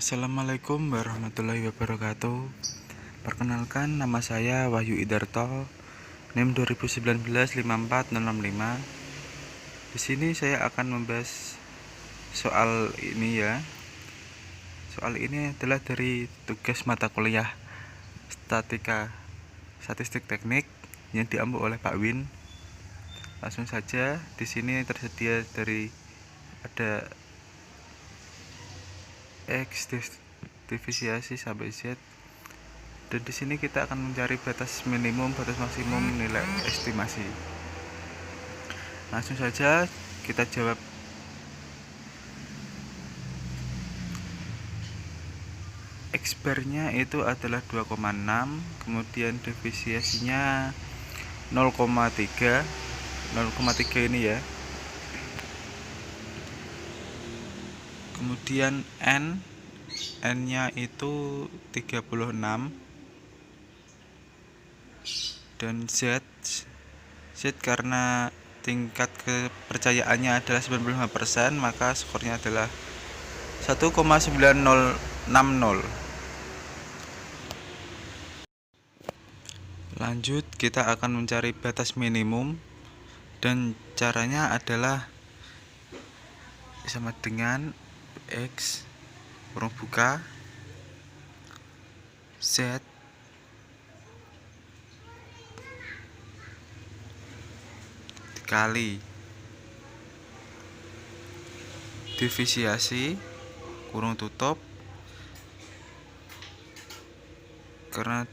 Assalamualaikum warahmatullahi wabarakatuh. Perkenalkan, nama saya Wahyu Idarto, NIM 2019 54065. Di sini saya akan membahas soal ini ya. Soal ini adalah dari tugas mata kuliah Statistik Teknik yang diambil oleh Pak Win. Langsung saja, di sini tersedia ada X divisiasi sampai Z, dan di sini kita akan mencari batas minimum, batas maksimum, nilai estimasi. Langsung saja kita jawab. X bar-nya itu adalah 2,6, kemudian divisiasinya 0,3 ini ya. Kemudian N-nya itu 36, dan Z karena tingkat kepercayaannya adalah 95%, maka skornya adalah 1,9060. Lanjut, kita akan mencari batas minimum, dan caranya adalah sama dengan X kurung buka Z dikali divisiasi kurung tutup, karena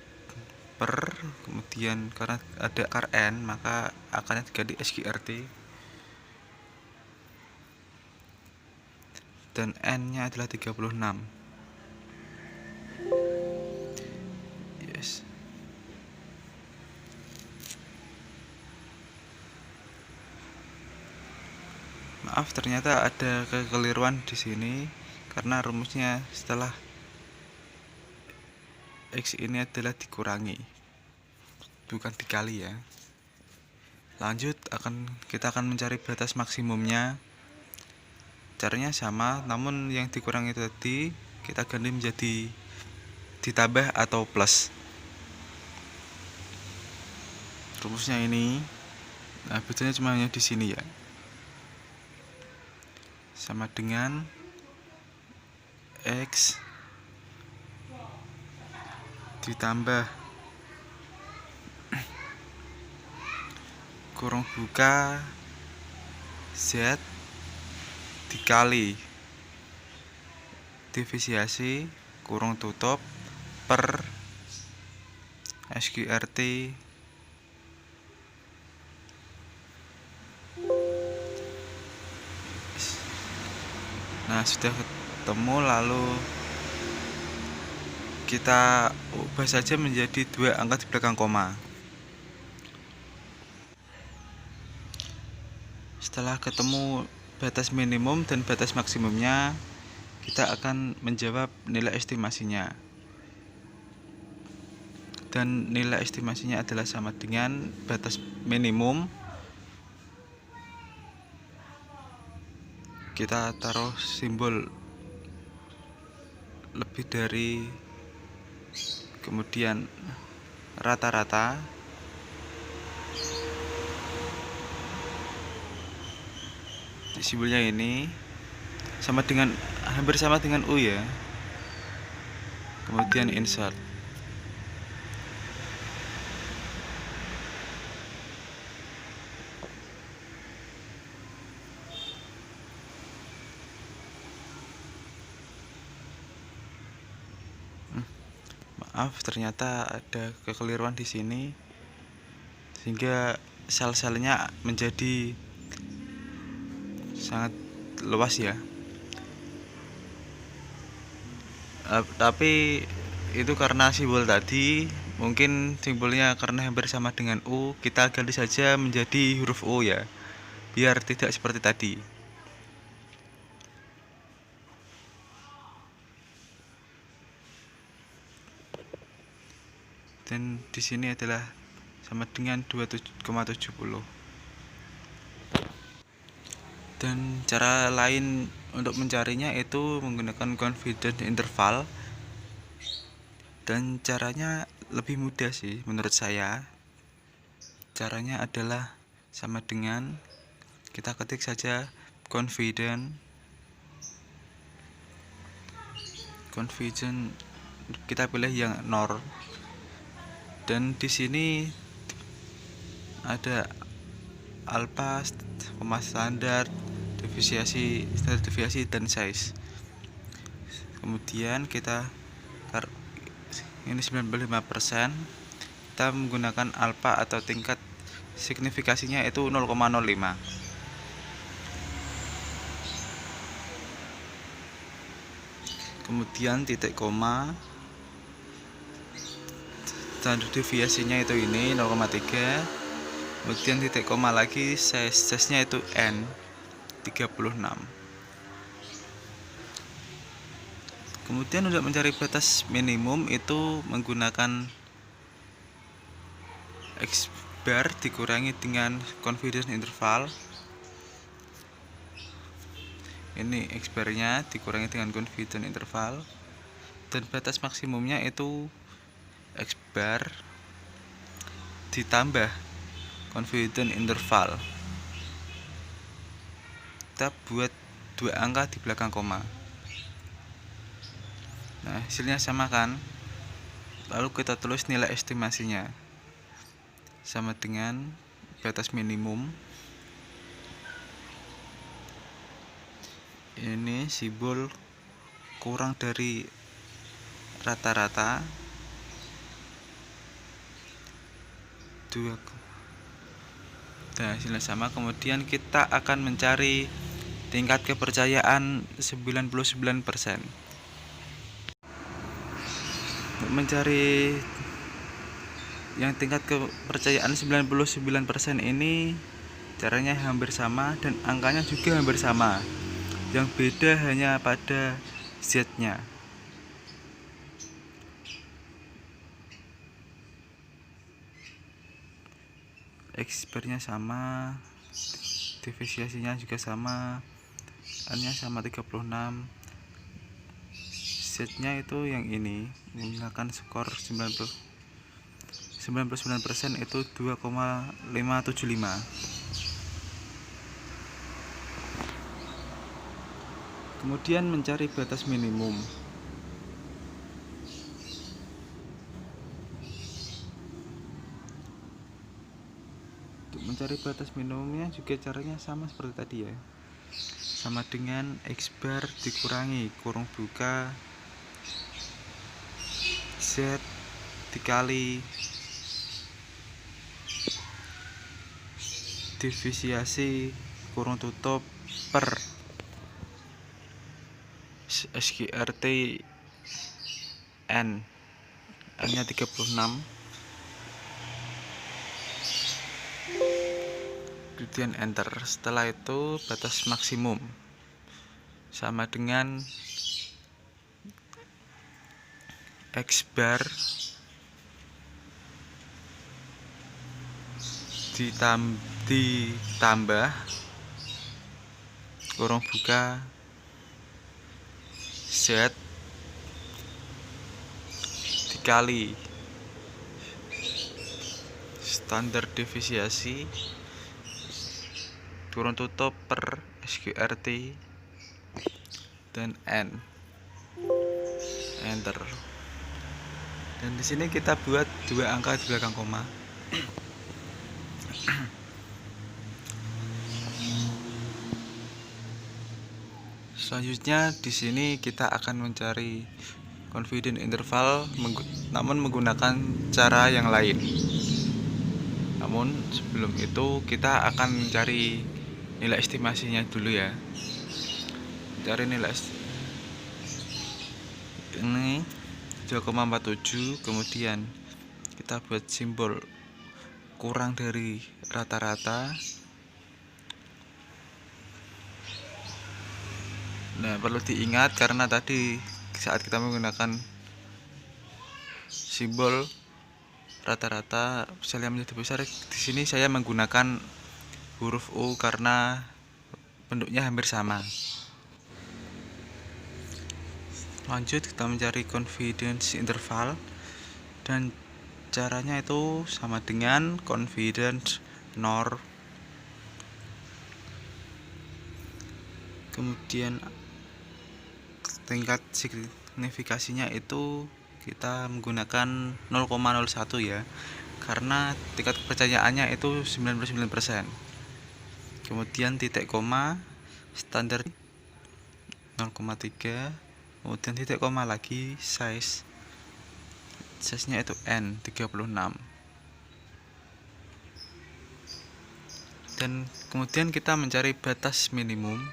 kemudian karena ada akar N maka akarnya diganti SQRT, dan N-nya adalah 36. Yes. Maaf, ternyata ada kekeliruan di sini karena rumusnya setelah X ini adalah dikurangi, bukan dikali ya. Lanjut, kita akan mencari batas maksimumnya. Caranya sama, namun yang dikurangi tadi kita ganti menjadi ditambah atau plus. Rumusnya ini, nah bedanya cuma hanya di sini ya. Sama dengan X ditambah kurung buka Z dikali divisiasi kurung tutup per SQRT Nah, sudah ketemu, lalu kita ubah saja menjadi dua angka di belakang koma. Setelah ketemu batas minimum dan batas maksimumnya, kita akan menjawab nilai estimasinya. Dan nilai estimasinya adalah sama dengan batas minimum. Kita taruh simbol lebih dari, kemudian rata-rata, simbolnya ini hampir sama dengan U ya. Kemudian insert. Maaf, ternyata ada kekeliruan di sini sehingga sel-selnya menjadi sangat luas ya. Tapi itu karena simbol tadi, mungkin simbolnya karena hampir sama dengan U, kita ganti saja menjadi huruf U ya, biar tidak seperti tadi. Dan di sini adalah sama dengan 27,70. Dan cara lain Untuk mencarinya itu menggunakan confidence interval, dan caranya lebih mudah sih menurut saya. Caranya adalah sama dengan kita ketik saja confidence kita pilih yang nor, dan di sini ada alpha, koma standar, standar deviasi dan size. Kemudian ini 95%, kita menggunakan alpha atau tingkat signifikasinya itu 0,05. Kemudian titik koma, standar deviasinya itu ini 0,3. Kemudian titik koma lagi, size-nya itu n 36. Kemudian untuk mencari batas minimum itu menggunakan X bar dikurangi dengan confidence interval. Ini X bar-nya dikurangi dengan confidence interval, dan batas maksimumnya itu X bar ditambah confidence interval. Kita buat 2 angka di belakang koma. Nah, hasilnya sama kan? Lalu kita tulis nilai estimasinya sama dengan batas minimum. Ini simbol kurang dari rata-rata 2. Nah, hasilnya sama. Kemudian kita akan mencari tingkat kepercayaan 99%. Untuk mencari yang tingkat kepercayaan 99% ini caranya hampir sama dan angkanya juga hampir sama. Yang beda hanya pada Z-nya. X bar-nya sama, deviasinya juga sama, N-nya sama 36. Z-nya itu yang ini menggunakan skor 99% itu 2,575. Kemudian mencari batas minimum. Untuk mencari batas minimumnya juga caranya sama seperti tadi ya. Sama dengan X bar dikurangi kurung buka Z dikali divisiasi kurung tutup per SGRT N nya 36. Kemudian enter. Setelah itu batas maksimum sama dengan X bar ditambah kurung buka Z dikali standar deviasi kurung tutup per SGRT dan N. Enter. Dan di sini kita buat 2 angka di belakang koma. Selanjutnya di sini kita akan mencari confidence interval namun menggunakan cara yang lain. Namun sebelum itu kita akan mencari nilai estimasinya dulu ya. Cari nilai ini 2,47, kemudian kita buat simbol kurang dari rata-rata. Nah, perlu diingat karena tadi saat kita menggunakan simbol rata-rata sel yang menjadi besar, di sini saya menggunakan huruf U karena bentuknya hampir sama. Lanjut kita mencari confidence interval, dan caranya itu sama dengan confidence NOR. Kemudian tingkat signifikasinya itu kita menggunakan 0,01 ya, karena tingkat kepercayaannya itu 99%. Kemudian titik koma standar 0,3, kemudian titik koma lagi size nya itu N 36. Dan kemudian kita mencari batas minimum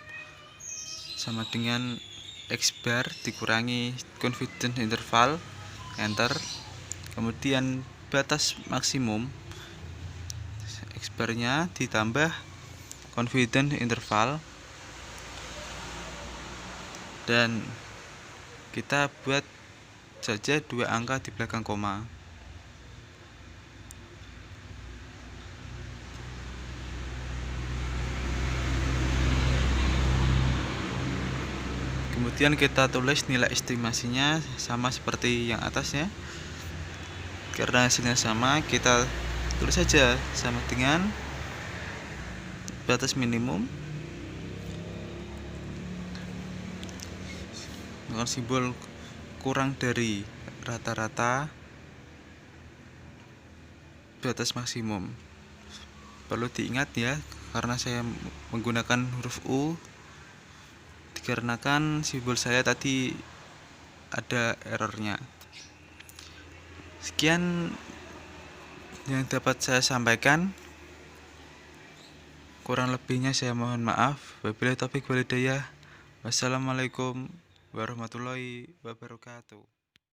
sama dengan X bar dikurangi confidence interval, enter. Kemudian batas maksimum X bar-nya ditambah confidence interval, dan kita buat saja 2 angka di belakang koma. Kemudian kita tulis nilai estimasinya sama seperti yang atasnya. Karena hasilnya sama, kita tulis saja sama dengan batas minimum dengan simbol kurang dari rata-rata batas maksimum. Perlu diingat ya, karena saya menggunakan huruf U dikarenakan simbol saya tadi ada errornya. Sekian yang dapat saya sampaikan. Kurang lebihnya saya mohon maaf. Wabillahi taufiq wal hidayah. Wassalamualaikum warahmatullahi wabarakatuh.